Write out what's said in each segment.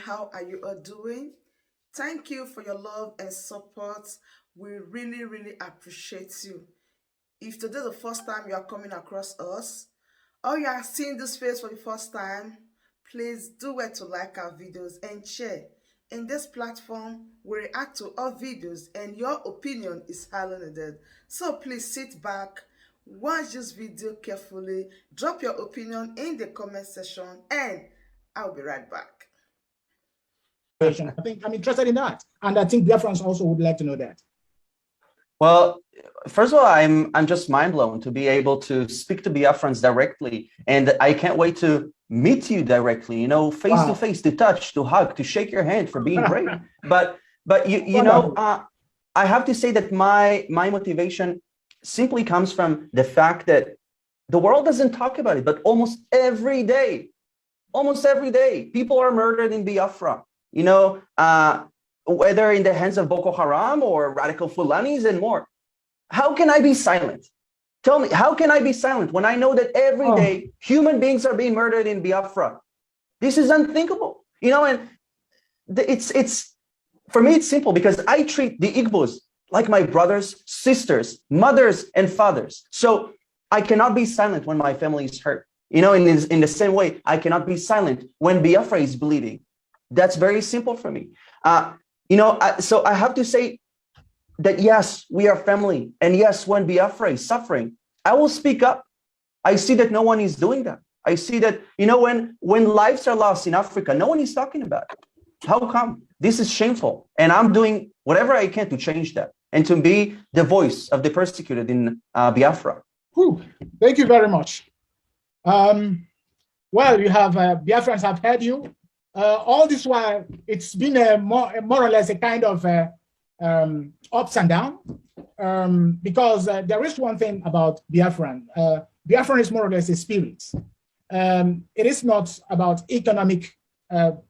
how are you all doing? Thank you for your love and support. We really, really appreciate you. If today is the first time you are coming across us, or you are seeing this face for the first time, please do well to like our videos and share. In this platform, we react to all videos and your opinion is highly needed. So please sit back, watch this video carefully, drop your opinion in the comment section, and I'll be right back. I think I'm interested in that. And I think Biafrans also would like to know that. Well, first of all, I'm just mind blown to be able to speak to Biafrans directly. And I can't wait to meet you directly, you know, face to face, to touch, to hug, to shake your hand for being brave. But you know, I have to say that my motivation simply comes from the fact that the world doesn't talk about it, but almost every day, people are murdered in Biafra. You know, whether in the hands of Boko Haram or radical Fulanis and more. How can I be silent? Tell me, how can I be silent when I know that every day human beings are being murdered in Biafra? This is unthinkable. You know, and it's for me, it's simple because I treat the Igbos like my brothers, sisters, mothers, and fathers. So I cannot be silent when my family is hurt. You know, in the same way, I cannot be silent when Biafra is bleeding. That's very simple for me. You know, so I have to say that, yes, we are family. And yes, when Biafra is suffering, I will speak up. I see that no one is doing that. I see that, you know, when lives are lost in Africa, no one is talking about it. How come? This is shameful. And I'm doing whatever I can to change that and to be the voice of the persecuted in Biafra. Whew. Thank you very much. Well, you have Biafrans have heard you. All this while, it's been more or less a kind of ups and down, because there is one thing about Biafran. Biafran is more or less a spirit. It is not about economic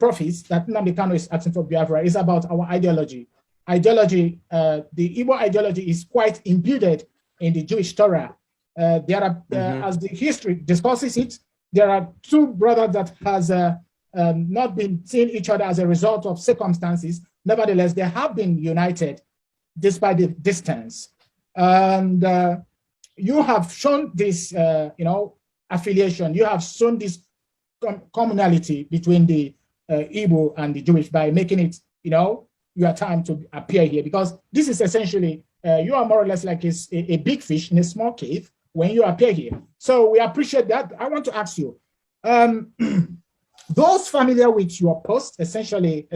profits that Nnamdi Kanu is asking for Biafra. It's about our ideology. The Igbo ideology is quite imbued in the Jewish Torah. There are, as the history discusses it, there are two brothers that has not been seeing each other as a result of circumstances. Nevertheless, they have been united despite the distance. And you have shown this, you know, affiliation. You have shown this commonality between the Igbo and the Jewish by making it, you know, your time to appear here, because this is essentially, you are more or less like a big fish in a small cave when you appear here. So we appreciate that. I want to ask you, those familiar with your post, especially,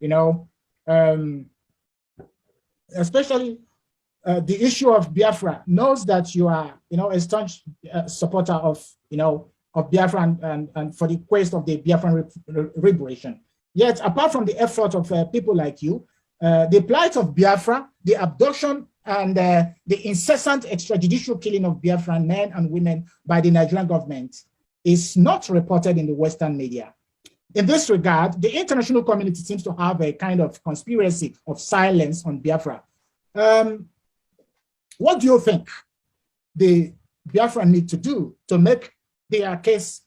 you know, especially the issue of Biafra, knows that you are, you know, a staunch supporter of, you know, of Biafra and for the quest of the Biafran liberation. Yet, apart from the effort of people like you, the plight of Biafra, the abduction and the incessant extrajudicial killing of Biafran men and women by the Nigerian government is not reported in the Western media. In this regard, the international community seems to have a kind of conspiracy of silence on Biafra. What do you think the Biafra need to do to make their case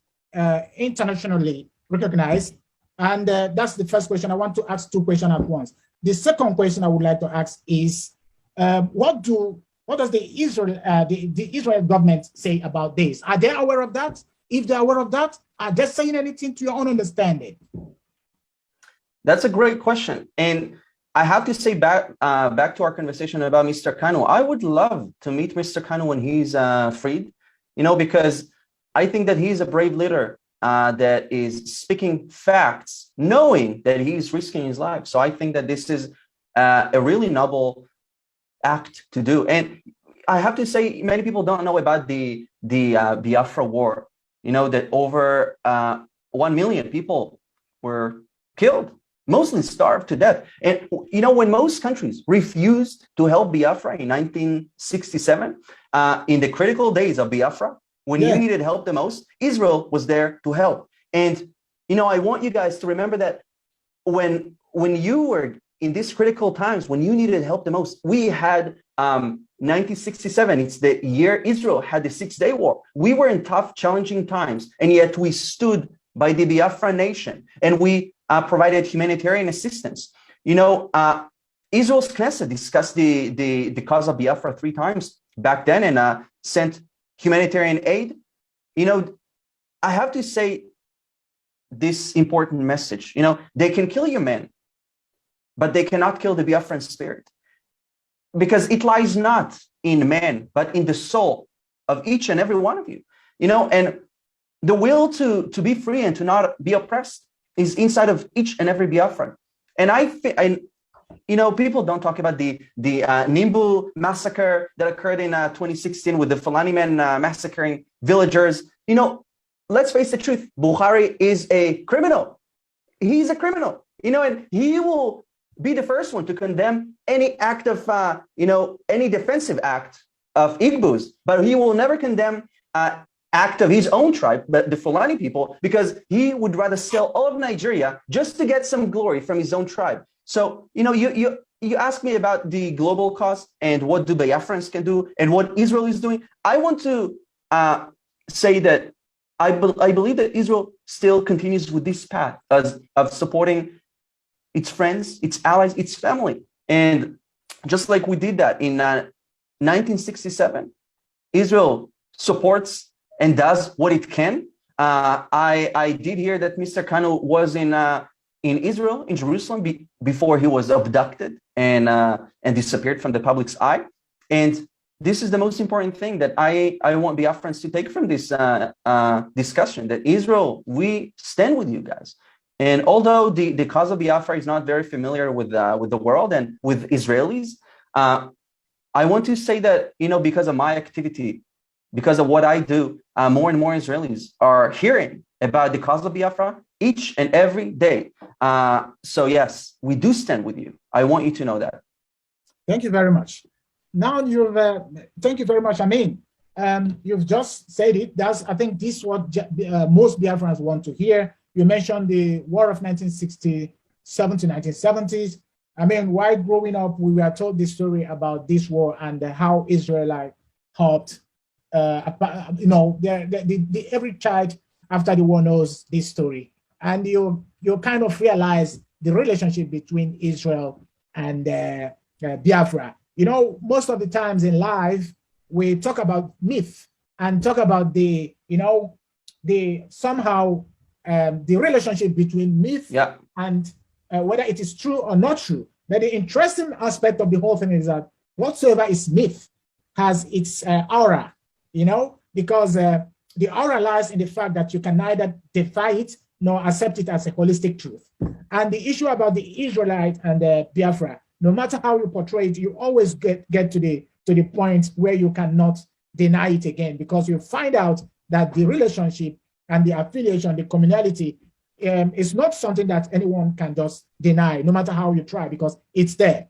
internationally recognized? And that's the first question. I want to ask two questions at once. The second question I would like to ask is, what does the Israel government say about this? Are they aware of that? If they're aware of that, are they saying anything to your own understanding? That's a great question. And I have to say back to our conversation about Mr. Kanu, I would love to meet Mr. Kanu when he's freed, you know, because I think that he's a brave leader that is speaking facts, knowing that he's risking his life. So I think that this is a really noble act to do. And I have to say, many people don't know about the Biafra war. You know, that over 1 million people were killed, mostly starved to death. And, you know, when most countries refused to help Biafra in 1967, in the critical days of Biafra, when you needed help the most, Israel was there to help. And, you know, I want you guys to remember that when you were in these critical times, when you needed help the most, we had 1967, it's the year Israel had the 6-day war. We were in tough, challenging times, and yet we stood by the Biafra nation, and we provided humanitarian assistance. Israel's Knesset discussed the cause of Biafra 3 times back then and sent humanitarian aid. I have to say this important message. They can kill your men, but they cannot kill the Biafran spirit, because it lies not in man, but in the soul of each and every one of you. And the will to be free and to not be oppressed is inside of each and every Biafran. And people don't talk about the Nimbu massacre that occurred in 2016 with the Fulani men massacring villagers. Let's face the truth. Buhari is a criminal. He's a criminal, and he will be the first one to condemn any act of, any defensive act of Igbos, but he will never condemn act of his own tribe, but the Fulani people, because he would rather sell all of Nigeria just to get some glory from his own tribe. So, you ask me about the global cause and what do Biafrans can do and what Israel is doing. I want to say that I believe that Israel still continues with this path of supporting its friends, its allies, its family. And just like we did that in 1967, Israel supports and does what it can. I did hear that Mr. Kanu was in Israel, in Jerusalem, before he was abducted and disappeared from the public's eye. And this is the most important thing that I want Biafrans to take from this discussion, that Israel, we stand with you guys. And although the cause of Biafra is not very familiar with the world and with Israelis, I want to say that, because of my activity, because of what I do, more and more Israelis are hearing about the cause of Biafra each and every day. So yes, we do stand with you. I want you to know that. Thank you very much. Now thank you very much. I mean, you've just said it. I think this is what most Biafrans want to hear. You mentioned the war of 1967 to 1970s. I mean, while growing up, we were told the story about this war and how Israelite helped. Every child after the war knows this story, and you kind of realize the relationship between Israel and Biafra. Most of the times in life we talk about myth and talk about the relationship between myth and whether it is true or not true. But the interesting aspect of the whole thing is that whatsoever is myth has its aura, because the aura lies in the fact that you can neither defy it nor accept it as a holistic truth. And the issue about the Israelite and the Biafra, no matter how you portray it, you always get to the point where you cannot deny it again, because you find out that the relationship and the affiliation, the communality, is not something that anyone can just deny, no matter how you try, because it's there.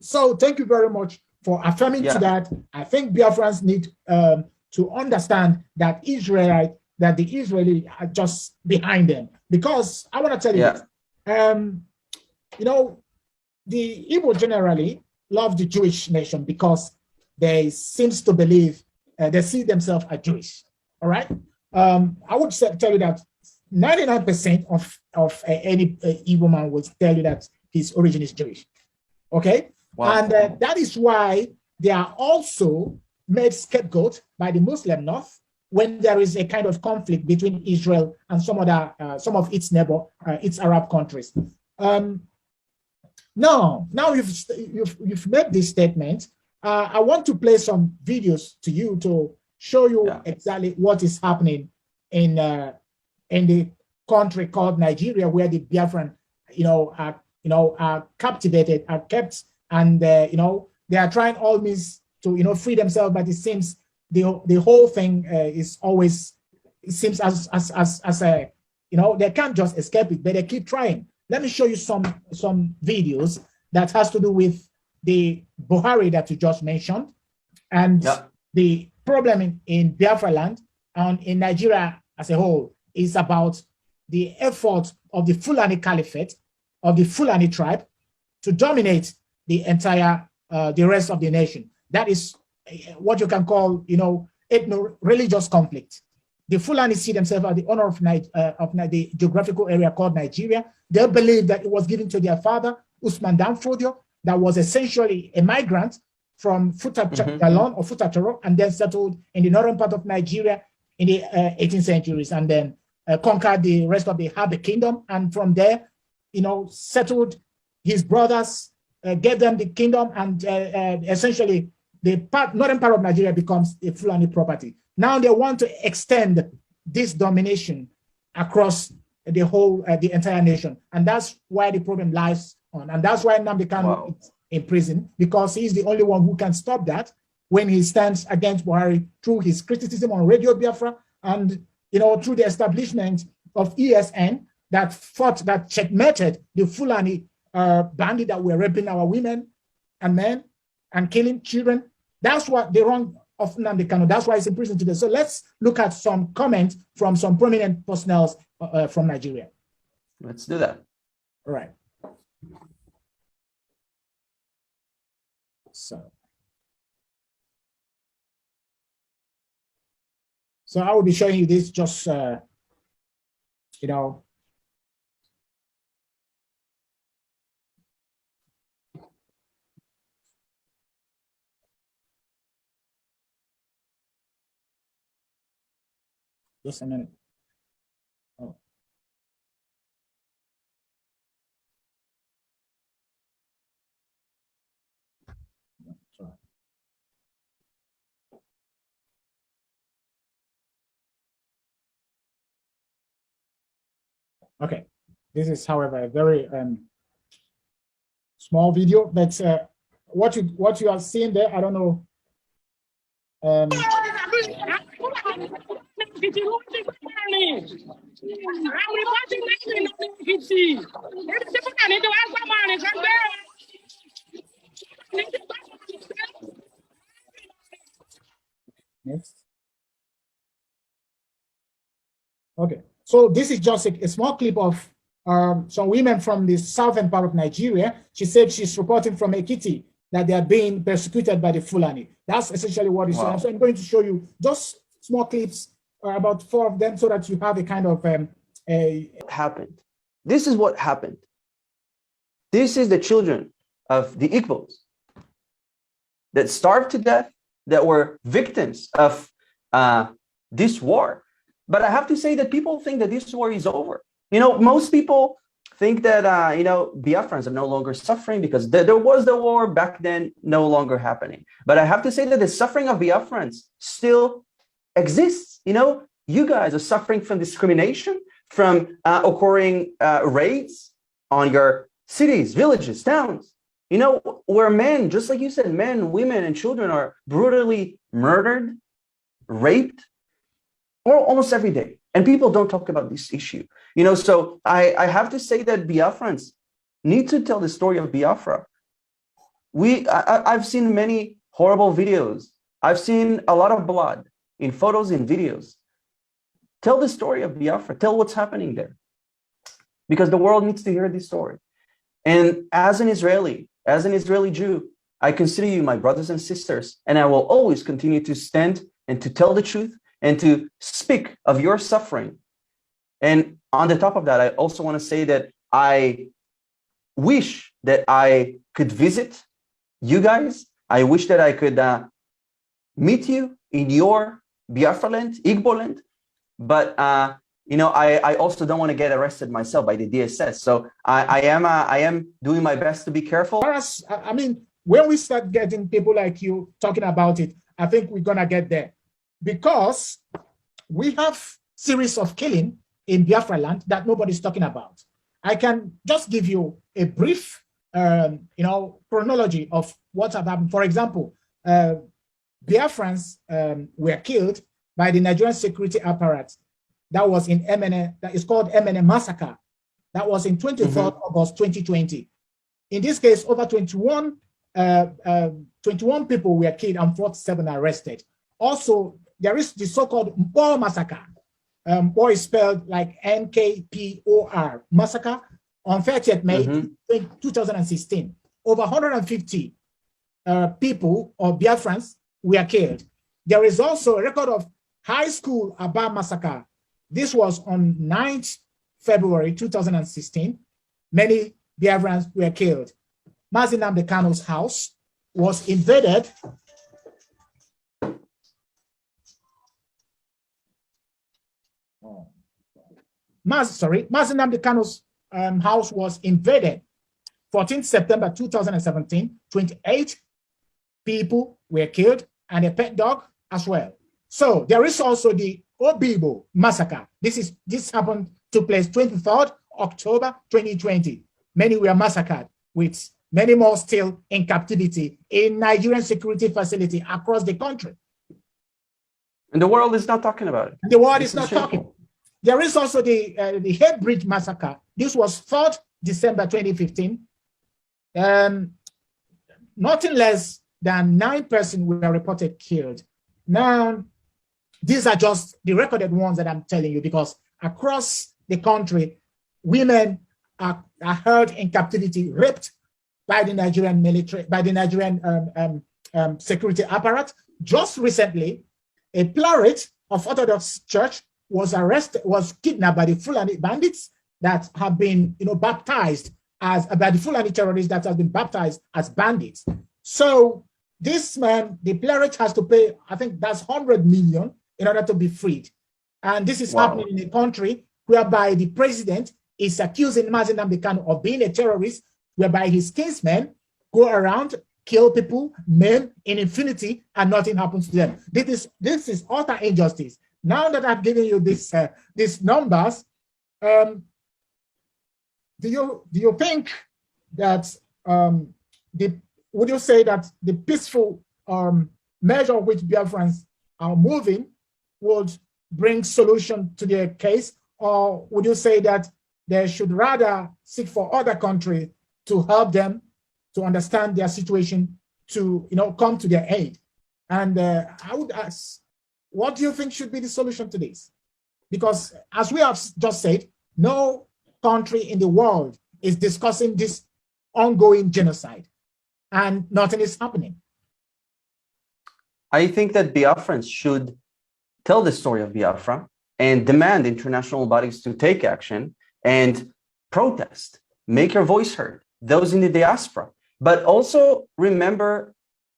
So thank you very much for affirming to that. I think Biafrans need to understand that the Israeli are just behind them. Because I want to tell you this, the Igbo generally love the Jewish nation because they seems to believe they see themselves as Jewish. All right. I would tell you that 99% of any Igbo man would tell you that his origin is Jewish. Okay. Wow. And that is why they are also made scapegoat by the Muslim North when there is a kind of conflict between Israel and some of its its Arab countries. Now you've made this statement. I want to play some videos to you to show you exactly what is happening in the country called Nigeria, where the Biafran, are captivated, are kept, and they are trying all means to free themselves, but it seems the whole thing is always, it seems as a they can't just escape it, but they keep trying. Let me show you some videos that has to do with the Buhari that you just mentioned, and the problem in Biafra land and in Nigeria as a whole is about the effort of the Fulani Caliphate, of the Fulani tribe, to dominate the entire, the rest of the nation. That is what you can call, ethno-religious conflict. the Fulani see themselves as the owner of the geographical area called Nigeria. They believe that it was given to their father, Usman Danfodio, that was essentially a migrant from Futa Jalon or Futa Toro, and then settled in the northern part of Nigeria in the 18th centuries, and then conquered the rest of the Habe kingdom. And from there, settled his brothers, gave them the kingdom, and essentially the northern part of Nigeria becomes a Fulani property. Now they want to extend this domination across the entire nation. And that's why the problem lies on. And that's why Nnamdi Kanu is in prison, because he's the only one who can stop that when he stands against Buhari through his criticism on Radio Biafra and, through the establishment of ESN that checkmated the Fulani bandit that were raping our women and men and killing children. That's what the wrong of Nnamdi Kanu. That's why he's in prison today. So let's look at some comments from some prominent personnel from Nigeria. Let's do that. All right. So I will be showing you this just, just a minute. Oh. Sorry. Okay, this is, however, a very small video, but what you are seeing there, I don't know. Next. Okay, so this is just a small clip of some women from the southern part of Nigeria. She said she's reporting from Ekiti that they are being persecuted by the Fulani. That's essentially what it's saying. So I'm going to show you just small clips, about 4 of them, so that you have a kind of happened. This is what happened. This is the children of the Ipob that starved to death, that were victims of this war. But I have to say that people think that this war is over. Most people think that, Biafrans are no longer suffering because there was the war back then, no longer happening. But I have to say that the suffering of Biafrans still exists. You guys are suffering from discrimination, from occurring raids on your cities, villages, towns, where men, just like you said, men, women, and children are brutally murdered, raped, or almost every day. And people don't talk about this issue. So I have to say that Biafrans need to tell the story of Biafra. I've seen many horrible videos. I've seen a lot of blood in photos and videos. Tell the story of Biafra. Tell what's happening there. Because the world needs to hear this story. And as an Israeli Jew, I consider you my brothers and sisters, and I will always continue to stand and to tell the truth and to speak of your suffering. And on the top of that, I also want to say that I wish that I could visit you guys. I wish that I could meet you in your Biafra land, Igbo land. But I also don't want to get arrested myself by the DSS. So I am doing my best to be careful. I mean, when we start getting people like you talking about it, I think we're gonna get there, because we have series of killing in Biafra land that nobody's talking about. I can just give you a brief, chronology of what have happened. For example, Biafrans were killed by the Nigerian security apparatus. That was in Emene, that is called Emene Massacre. That was in 23rd August 2020. In this case, over 21 people were killed and 47 arrested. Also, there is the so-called Mpo Massacre. Mpo is spelled like Nkpor, massacre, on 30th May 2016. Over 150 people or Biafrans were killed. There is also a record of high school Aba massacre. This was on 9th February 2016. Many Biafrans were killed. Mazi Nnamdi Kanu's house was invaded. Mazi Nnamdi Kanu's house was invaded 14th September 2017. 28 people were killed and a pet dog as well. So there is also the Obibo massacre. This happened, took place 23rd October 2020. Many were massacred, with many more still in captivity in Nigerian security facility across the country. And the world is not talking about it. The world is not talking. There is also the Head Bridge massacre. This was 3rd December 2015. Nothing less than 9 persons were reported killed. Now, these are just the recorded ones that I'm telling you, because across the country, women are held in captivity, raped by the Nigerian military, by the Nigerian security apparatus. Just recently, a cleric of Orthodox Church was kidnapped by the Fulani bandits that have been, baptized as, by the Fulani terrorists that have been baptized as bandits. So this man, the cleric, has to pay, I think that's 100 million in order to be freed. And this is happening in a country whereby the president is accusing Mazi Nnamdi Kanu of being a terrorist, whereby his kinsmen go around, kill people, men in infinity, and nothing happens to them. This is utter injustice. Now that I've given you these numbers, do you think that would you say that the peaceful measure which Biafrans are moving would bring solution to their case, or would you say that they should rather seek for other countries to help them to understand their situation, to come to their aid? And I would ask, what do you think should be the solution to this? Because as we have just said, no country in the world is discussing this ongoing genocide, and nothing is happening. I think that Biafrans should tell the story of Biafra and demand international bodies to take action and protest, make your voice heard, those in the diaspora. But also remember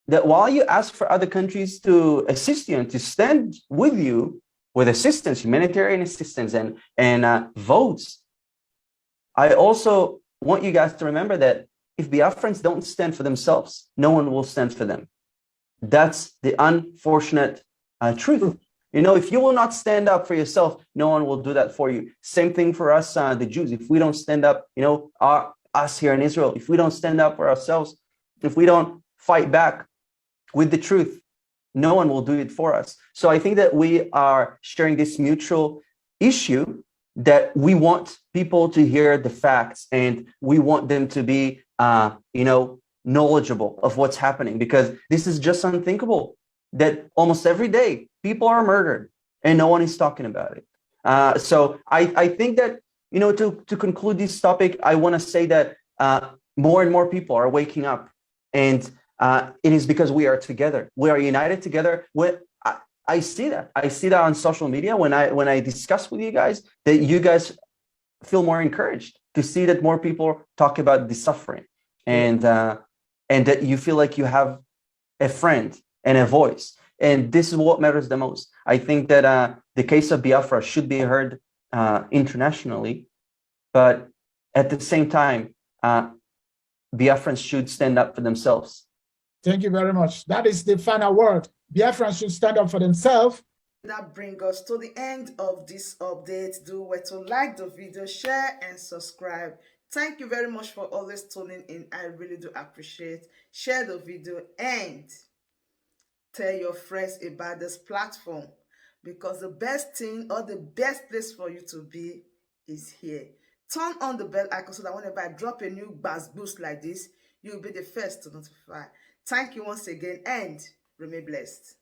that while you ask for other countries to assist you and to stand with you with assistance, humanitarian assistance and votes, I also want you guys to remember that if Biafrans don't stand for themselves, no one will stand for them. That's the unfortunate truth. If you will not stand up for yourself, no one will do that for you. Same thing for us, the Jews. If we don't stand up, us here in Israel, if we don't stand up for ourselves, if we don't fight back with the truth, no one will do it for us. So I think that we are sharing this mutual issue, that we want people to hear the facts and we want them to be, knowledgeable of what's happening, because this is just unthinkable that almost every day people are murdered and no one is talking about it. So I think that, to conclude this topic, I want to say that more and more people are waking up, and it is because we are together. We are united together. I see that. I see that on social media when I discuss with you guys, that you guys feel more encouraged to see that more people talk about the suffering, and that you feel like you have a friend and a voice. And this is what matters the most. I think that the case of Biafra should be heard internationally, but at the same time, Biafrans should stand up for themselves. Thank you very much. That is the final word. Biafrans should stand up for themselves. That brings us to the end of this update. Do well to like the video, share, and subscribe. Thank you very much for always tuning in. I really do appreciate. Share the video and tell your friends about this platform, because the best thing or the best place for you to be is here. Turn on the bell icon so that whenever I drop a new boost like this, you'll be the first to notify. Thank you once again and remain blessed.